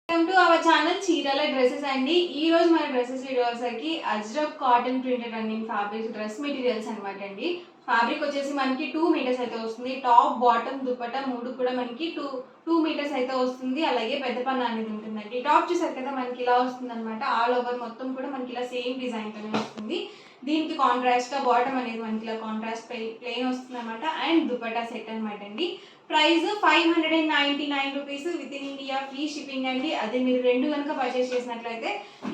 Welcome to our channel చీరల dresses అండి. ఈ రోజు మన డ్రెస్సెస్ వీడియో వచ్చేసరికి Ajrak cotton printed running fabric dress materials అనమాట అండి. ఫ్యాబ్రిక్ వచ్చేసి మనకి 2 మీటర్స్ అయితే వస్తుంది. టాప్ బాటమ్ దుపట్టా మూడు కూడా మనకి టూ మీటర్స్ అయితే వస్తుంది. అలాగే పెద్ద పన్న అనేది ఉంటుందండి. టాప్ చూసారు కదా మనకి ఇలా వస్తుంది అనమాట. ఆల్ ఓవర్ మొత్తం కూడా మనకి ఇలా సేమ్ డిజైన్ తోనే వస్తుంది. దీనికి కాంట్రాస్ట్ గా బాటమ్ అనేది మనకి ఇలా కాంట్రాస్ట్ ప్లెయిన్ వస్తుంది అనమాట. అండ్ దుపట్టా సెట్ అనమాట అండి. Price 599 rupees within India free shipping అండి. అదే మీరు రెండు కనుక పర్చేస్ చేసినట్లయితే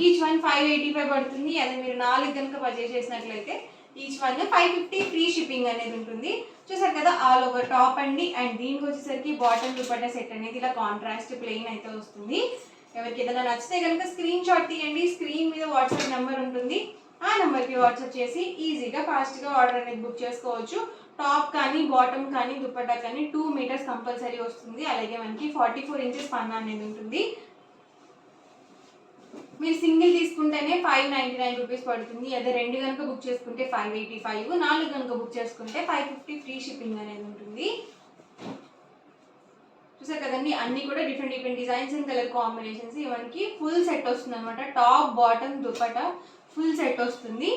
ఈచ్ వన్ 585 పడుతుంది. అదే మీరు 4 కనుక పర్చేస్ చేసినట్లయితే ఈచ్ వన్ 550 ఫ్రీ షిప్పింగ్ అనేది ఉంటుంది. చూసారు కదా ఆల్ ఓవర్ టాప్ అండి. అండ్ దీనికి వచ్చేసరికి బాటమ్ దుపట్టా సెట్ అనేది ఇలా కాంట్రాస్ట్ ప్లెయిన్ అయితే వస్తుంది. ఎవరికి ఏదైనా నచ్చితే కనుక స్క్రీన్ షాట్ తీయండి. స్క్రీన్ మీద వాట్సాప్ నెంబర్ ఉంటుంది. ఆ నెంబర్కి వాట్సాప్ చేసి ఈజీగా ఫాస్ట్గా ఆర్డర్ అనేది బుక్ చేసుకోవచ్చు. టాప్ కానీ బాటమ్ కానీ దుపట్టా కానీ 2 మీటర్స్ కంపల్సరీ వస్తుంది. అలాగే మనకి 44 ఇంచెస్ పన్నా అనేది ఉంటుంది. మీరు సింగిల్ తీసుకుంటేనే 599 రూపీస్ పడుతుంది. అదే రెండు కనుక బుక్ చేసుకుంటే 585, 4 కనుక బుక్ చేసుకుంటే 550 ఫ్రీ షిప్పింగ్ అనేది ఉంటుంది. చూసారు కదండి అన్ని కూడా different designs and colour combinations. మనకి ఫుల్ సెట్ వస్తుంది అనమాట. Top bottom dupatta full set వస్తుంది.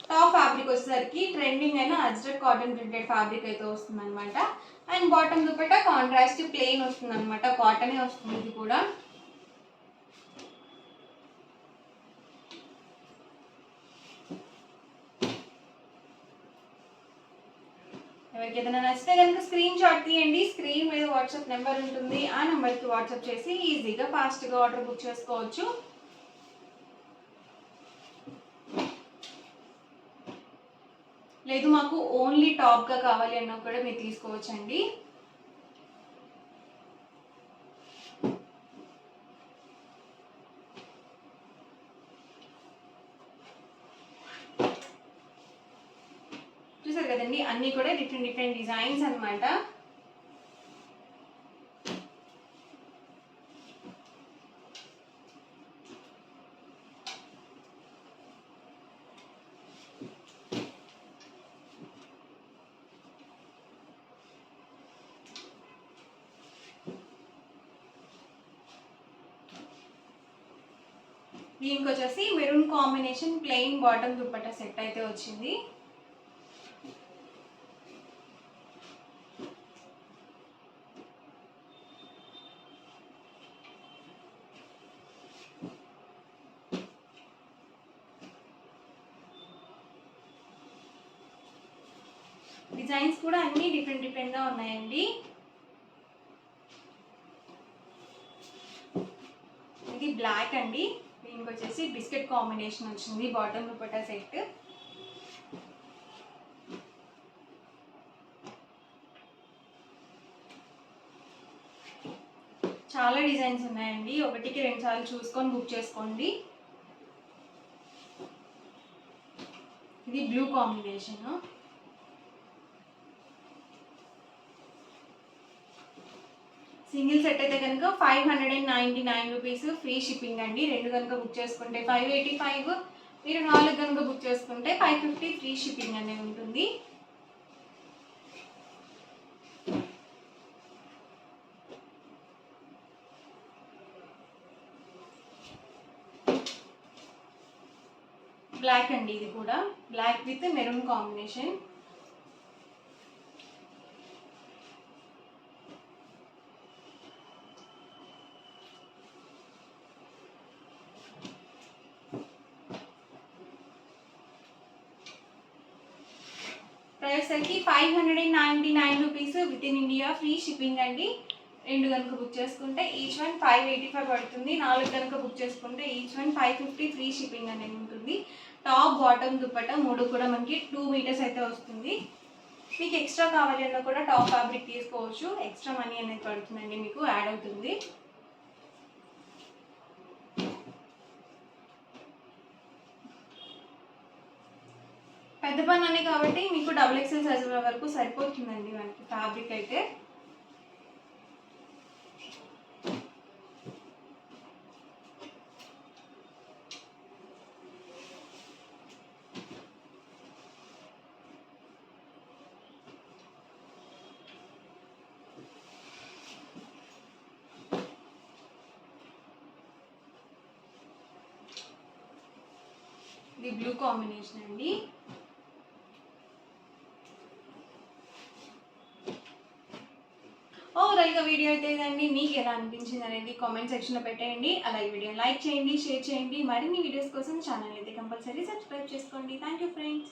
టాప్ ఫ్యాబ్రిక్ వచ్చేసరికి ట్రెండింగ్ అయిన అజ్రక్ కాటన్ ప్రింటెడ్ ఫ్యాబ్రిక్ అయితే వస్తుంది అనమాట. And bottom dupatta contrast plain వస్తుంది అనమాట. కాటనే వస్తుంది ఇది కూడా. ఎవరికి ఏదైనా నచ్చితే కనుక స్క్రీన్ షాట్ తీయండి. స్క్రీన్ మీద వాట్సాప్ నెంబర్ ఉంటుంది. ఆ నెంబర్కి వాట్సాప్ చేసి ఈజీగా ఫాస్ట్గా ఆర్డర్ బుక్ చేసుకోవచ్చు. లేదు మాకు ఓన్లీ టాప్గా కావాలి అన్నా కూడా మీరు తీసుకోవచ్చండి. చూసారు కదండి అన్ని కూడా డిఫరెంట్ డిజైన్స్ అనమాట. దీనికి వచ్చేసి maroon combination plain bottom dupatta set అయితే వచ్చింది. డిజైన్స్ కూడా అన్ని డిఫరెంట్గా ఉన్నాయండి. ఇది బ్లాక్ అండి. దీనికి వచ్చేసి బిస్కెట్ కాంబినేషన్ వచ్చింది బాటమ్ దుపట్టా సెట్. చాలా డిజైన్స్ ఉన్నాయండి. ఒకటికి 2 సార్లు చూసుకొని బుక్ చేసుకోండి. ఇది బ్లూ కాంబినేషన్. సింగిల్ సెట్ అయితే కనుక 599 రూపీస్ ఫ్రీ షిప్పింగ్ అండి. రెండు కనుక బుక్ చేసుకుంటే 585, మీరు 4 కనుక బుక్ చేసుకుంటే 550 ఫ్రీ షిప్పింగ్ అనేది ఉంటుంది. బ్లాక్ అండి. ఇది కూడా black with maroon combination. Price వచ్చి 599 rupees within India free shipping అండి. రెండు కనుక బుక్ చేసుకుంటే ఈచ్ వన్ 585 పడుతుంది. 4 కనుక బుక్ చేసుకుంటే ఈచ్ వన్ 550 ఫ్రీ షిప్పింగ్ అనేది ఉంటుంది. టాప్ బాటమ్ దుపట్టా మూడు కూడా మనకి 2 మీటర్స్ అయితే వస్తుంది. మీకు ఎక్స్ట్రా కావాలి అన్నా కూడా టాప్ ఫ్యాబ్రిక్ తీసుకోవచ్చు. ఎక్స్ట్రా మనీ అనేది పడుతుందండి, మీకు యాడ్ అవుతుంది. పెద్ద పని కాబట్టి మీకు XXL సైజ్ వరకు సరిపోతుందండి మనకి ఫ్యాబ్రిక్ అయితే. ఇది బ్లూ కాంబినేషన్ అండి. ఓవరాల్గా వీడియో అయితే ఇదండి. మీకు ఎలా అనిపించింది అనేది కామెంట్ సెక్షన్లో పెట్టేయండి. అలాగే వీడియో లైక్ చేయండి, షేర్ చేయండి. మరిన్ని వీడియోస్ కోసం ఛానల్ అయితే కంపల్సరీ సబ్స్క్రైబ్ చేసుకోండి. Thank you friends.